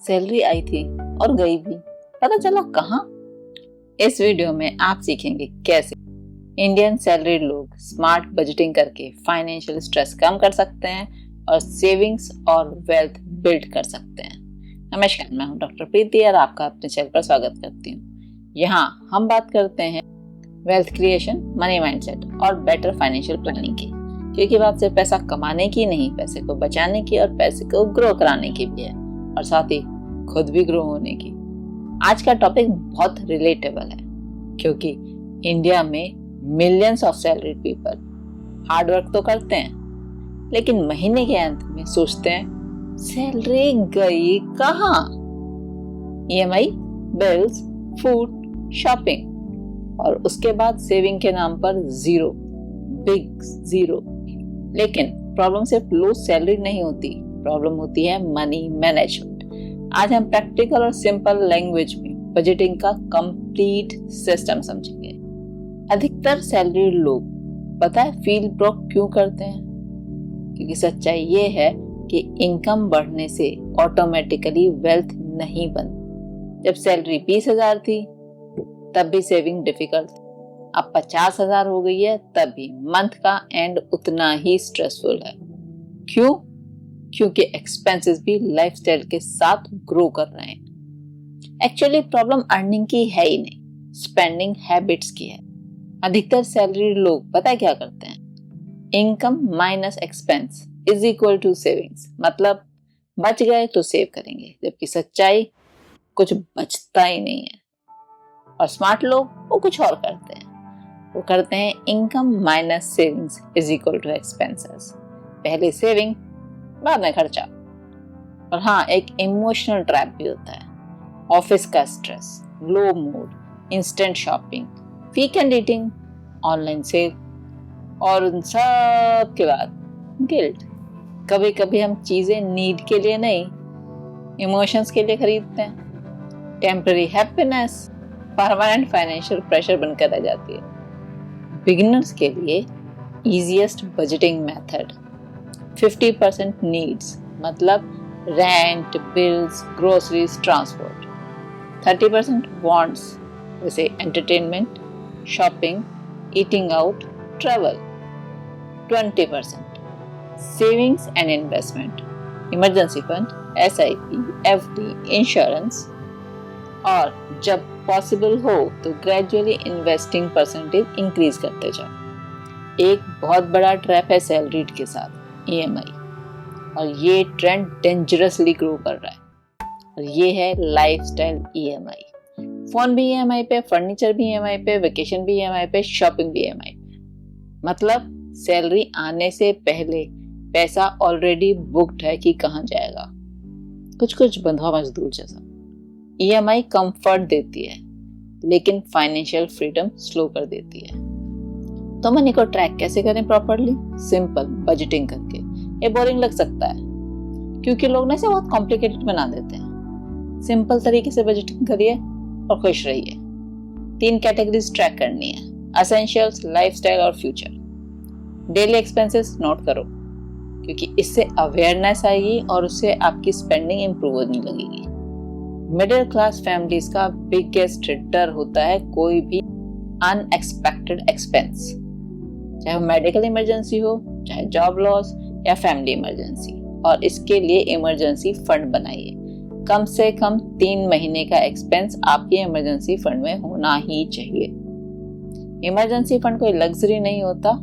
Salary आई थी और गई भी, पता चला कहाँ। इस वीडियो में आप सीखेंगे कैसे इंडियन सैलरी लोग स्मार्ट बजटिंग करके फाइनेंशियल स्ट्रेस कम कर सकते हैं और सेविंग्स और वेल्थ बिल्ड कर सकते हैं। नमस्कार, मैं हूं डॉक्टर प्रीति और आपका अपने चैनल पर स्वागत करती हूं। यहाँ हम बात करते हैं वेल्थ क्रिएशन, मनी माइंडसेट और बेटर फाइनेंशियल प्लानिंग की, क्योंकि बात सिर्फ पैसा कमाने की नहीं, पैसे को बचाने की और पैसे को ग्रो कराने की भी है, और साथ ही खुद भी ग्रो होने की। आज का टॉपिक बहुत रिलेटेबल है, क्योंकि इंडिया में millions of salaried people hard work तो करते हैं, लेकिन महीने के अंत में सोचते हैं सैलरी गई कहाँ। EMI, बिल्स, फूड, शॉपिंग और उसके बाद सेविंग के नाम पर जीरो, बिग जीरो। लेकिन प्रॉब्लम सिर्फ लो सैलरी नहीं होती, प्रॉब्लम होती है मनी मैनेजमेंट। आज हम प्रैक्टिकल और सिंपल लैंग्वेज में बजटिंग का कंप्लीट सिस्टम समझेंगे। अधिकतर सैलरी लोग पता है फील ब्रोक क्यों करते हैं? क्योंकि सच्चाई ये है कि इनकम बढ़ने से ऑटोमेटिकली वेल्थ नहीं बनती। जब सैलरी 20,000 थी तब भी सेविंग डिफिकल्ट, अब 50,000 हो गई है तब भी मंथ का एंड उतना ही स्ट्रेसफुल है। क्यों? क्योंकि एक्सपेंसेस भी लाइफस्टाइल के साथ ग्रो कर रहे हैं। एक्चुअली प्रॉब्लम अर्निंग की है ही नहीं, स्पेंडिंग हैबिट्स की है। अधिकतर सैलरी लोग पता है क्या करते हैं? Income minus expense is equal to savings, मतलब बच गए तो सेव करेंगे, जबकि सच्चाई कुछ बचता ही नहीं है। और स्मार्ट लोग वो कुछ और करते हैं, वो करते हैं income minus savings is equal to expenses. पहले सेविंग, बाद में खर्चा। और हाँ, एक इमोशनल ट्रैप भी होता है। ऑफिस का stress, low mood, instant shopping, weekend eating, online sale और उन सब के बाद गिल्ट। कभी कभी हम चीजें नीड के लिए नहीं, इमोशंस के लिए खरीदते हैं। Temporary happiness permanent financial pressure बनकर रह जाती है। बिगिनर्स के लिए इजीएस्ट बजटिंग मेथड 50% नीड्स, मतलब rent, bills, groceries, transport. 30% wants, जैसे entertainment, shopping, eating out, travel. 20% savings and investment, emergency fund, SIP, FD, insurance. और जब पॉसिबल हो तो ग्रेजुअली इन्वेस्टिंग परसेंटेज इंक्रीज करते जाओ। एक बहुत बड़ा ट्रैप है सैलरीड के साथ, EMI, और ये ट्रेंड डेंजरसली ग्रो कर रहा है। और ये है लाइफस्टाइल EMI। फोन भी EMI पे, फर्नीचर भी EMI पे, वेकेशन भी EMI पे, शॉपिंग भी EMI पे। मतलब सैलरी आने से पहले पैसा ऑलरेडी बुक्ड है कि कहाँ जाएगा। कुछ बंधुआ मजदूर जैसा। EMI कंफर्ट देती है, लेकिन फाइनेंशियल फ्रीडम स्लो कर देती है। तो मनी को ट्रैक कैसे करें प्रॉपरली? सिंपल बजटिंग करके। ये बोरिंग लग सकता है, क्योंकि लोग ना इसे बहुत कॉम्प्लिकेटेड बना देते हैं। सिंपल तरीके से बजटिंग करिए और खुश रहिए। 3 कैटेगरीज ट्रैक करनी है: एसेंशियल्स, लाइफस्टाइल और फ्यूचर। डेली एक्सपेंसेस नोट करो, क्योंकि इससे अवेयरनेस आएगी और उससे आपकी स्पेंडिंग इंप्रूव होने लगेगी। मिडिल क्लास फैमिलीज का बिगेस्ट डर होता है कोई भी अनएक्सपेक्टेड एक्सपेंस, चाहे वो मेडिकल इमरजेंसी हो, चाहे जॉब लॉस या फैमिली इमरजेंसी। और इसके लिए इमरजेंसी फंड बनाइए। कम से कम 3 महीने का एक्सपेंस आपके इमरजेंसी फंड में होना ही चाहिए। इमरजेंसी फंड कोई लग्जरी नहीं होता,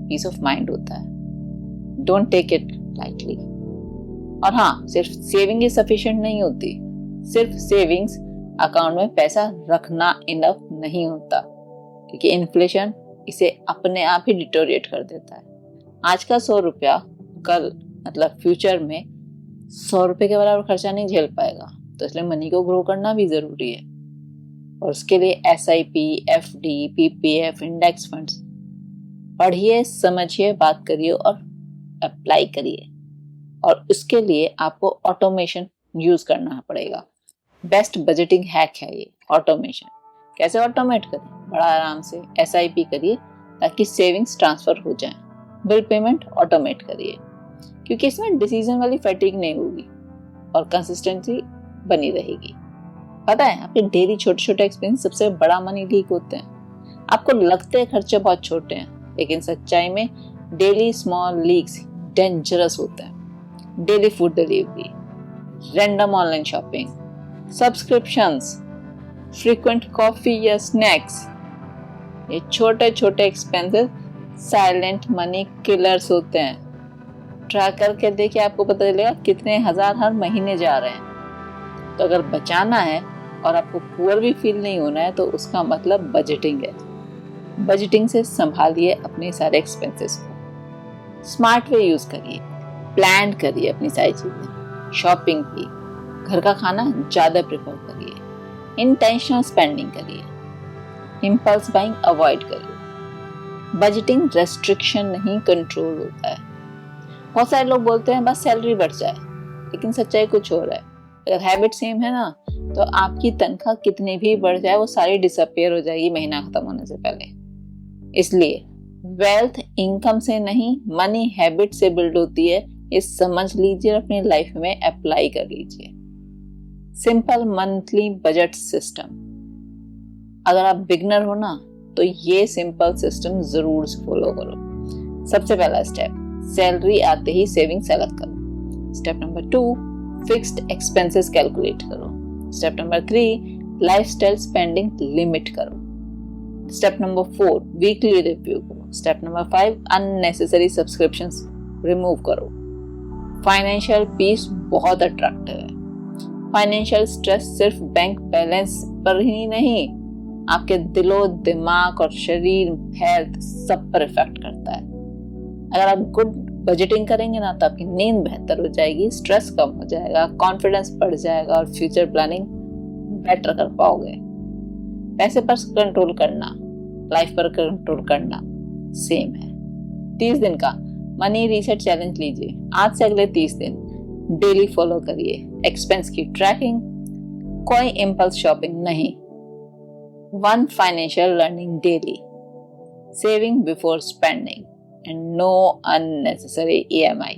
पीस ऑफ माइंड होता है। Don't take it lightly. और हाँ, सिर्फ सेविंग ही सफिशिएंट नहीं होती। सिर्फ सेविंग्स अकाउंट में पैसा रखना इनफ नहीं होता, क्योंकि इन्फ्लेशन इसे अपने आप ही डिटोरिएट कर देता है। आज का 100 रुपया कल, मतलब फ्यूचर में 100 रुपए के बराबर खर्चा नहीं झेल पाएगा। तो इसलिए मनी को ग्रो करना भी जरूरी है, और उसके लिए SIP, FD, PPF, index funds पढ़िए, समझिए, बात करिए और अप्लाई करिए। और उसके लिए आपको ऑटोमेशन यूज करना पड़ेगा। बेस्ट बजटिंग हैक है ये ऑटोमेशन। कैसे ऑटोमेट करें? बड़ा आराम से SIP करिए ताकि सेविंग्स ट्रांसफर हो जाएं। बिल पेमेंट ऑटोमेट करिए, क्योंकि इसमें डिसीजन वाली फैटिग नहीं होगी। और कंसिस्टेंसी बनी रहेगी। पता है आपके डेली छोटे छोटे एक्सपेंस सबसे बड़ा मनी लीक होते हैं। आपको लगते हैं खर्चे बहुत छोटे हैं, लेकिन सच्चाई में डेली स्मॉल लीक्स डेंजरस होते हैं। Daily food delivery, random online shopping, subscriptions, frequent coffee या स्नैक्स, ये छोटे छोटे एक्सपेंसेस साइलेंट मनी किलर्स होते हैं। ट्राई करके देखिए, आपको पता चलेगा कितने हजार हर महीने जा रहे हैं। तो अगर बचाना है और आपको पुअर भी फील नहीं होना है तो उसका मतलब बजटिंग है। बजटिंग से संभालिए अपने सारे एक्सपेंसेस को। स्मार्ट वे यूज करिए, प्लान करिए अपनी सारी चीजें, शॉपिंग भी, घर का खाना ज्यादा प्रेफर करिए, इंटेंशनल स्पेंडिंग करिए, इम्पल्स बाइंग अवॉइड करिए। बजटिंग रेस्ट्रिक्शन नहीं, कंट्रोल होता है। बहुत सारे लोग बोलते हैं बस सैलरी बढ़ जाए, लेकिन सच्चाई कुछ और है। अगर हैबिट सेम है ना, तो आपकी तनख्वाह कितनी भी बढ़ जाए वो सारी डिसअपियर हो जाएगी महीना खत्म होने से पहले। इसलिए वेल्थ इनकम से नहीं, मनी हैबिट से बिल्ड होती है। ये समझ लीजिए और अपनी लाइफ में अप्लाई कर लीजिए। Simple monthly budget system. अगर आप बिगनर हो ना, तो ये सिंपल सिस्टम जरूर फॉलो करो। सबसे पहला स्टेप, सैलरी आते ही सेविंग सेलेक्ट करो। Step number 2, fixed expenses calculate करो। Step number 3, lifestyle spending limit करो। स्टेप नंबर 4, वीकली रिव्यू करो। Step number 5, unnecessary subscriptions remove करो। फाइनेंशियल पीस बहुत अट्रैक्टिव है। फाइनेंशियल स्ट्रेस सिर्फ बैंक बैलेंस पर ही नहीं, आपके दिलो दिमाग और शरीर हेल्थ सब पर इफेक्ट करता है। अगर आप गुड बजटिंग करेंगे ना, तो आपकी नींद बेहतर हो जाएगी, स्ट्रेस कम हो जाएगा, कॉन्फिडेंस बढ़ जाएगा और फ्यूचर प्लानिंग बेटर कर पाओगे। पैसे पर कंट्रोल करना, लाइफ पर कंट्रोल करना सेम है। 30 दिन का मनी रीसेट चैलेंज लीजिए। आज से अगले 30 दिन डेली फॉलो करिए। एक्सपेंस की ट्रैकिंग, कोई इम्पल्स शॉपिंग नहीं, 1 financial learning daily, saving before spending and know unnecessary EMI।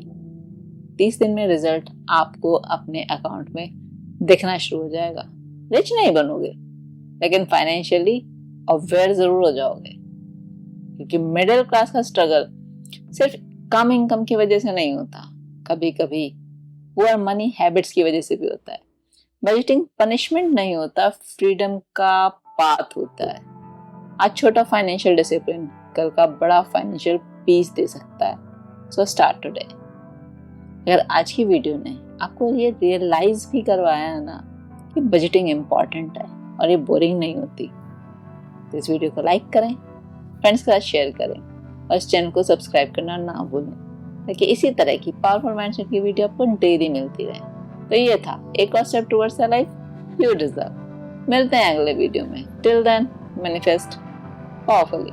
30 दिन में रिजल्ट आपको अपने अकाउंट में दिखना शुरू हो जाएगा। रिच नहीं बनोगे, लेकिन फाइनेंशियली अवेयर जरूर हो जाओगे, क्योंकि मिडिल क्लास का स्ट्रगल सिर्फ कम इनकम की वजह से नहीं होता, कभी कभी पुअर मनी हैबिट्स की वजह से भी होता है। बजटिंग पनिशमेंट नहीं होता, फ्रीडम का पाथ होता है। आज छोटा फाइनेंशियल डिसिप्लिन कल का बड़ा फाइनेंशियल पीस दे सकता है। So start today. अगर आज की वीडियो ने आपको ये रियलाइज भी करवाया है ना कि बजटिंग इम्पॉर्टेंट है और ये बोरिंग नहीं होती, तो इस वीडियो को लाइक करें, फ्रेंड्स के साथ शेयर करें और इस चैनल को सब्सक्राइब करना ना भूलें, ताकि इसी तरह की पावरफुल माइंडसेट की वीडियो आपको डेली मिलती रहे। तो ये था एक और step towards the life you deserve. मिलते हैं अगले वीडियो में। Till then manifest powerfully.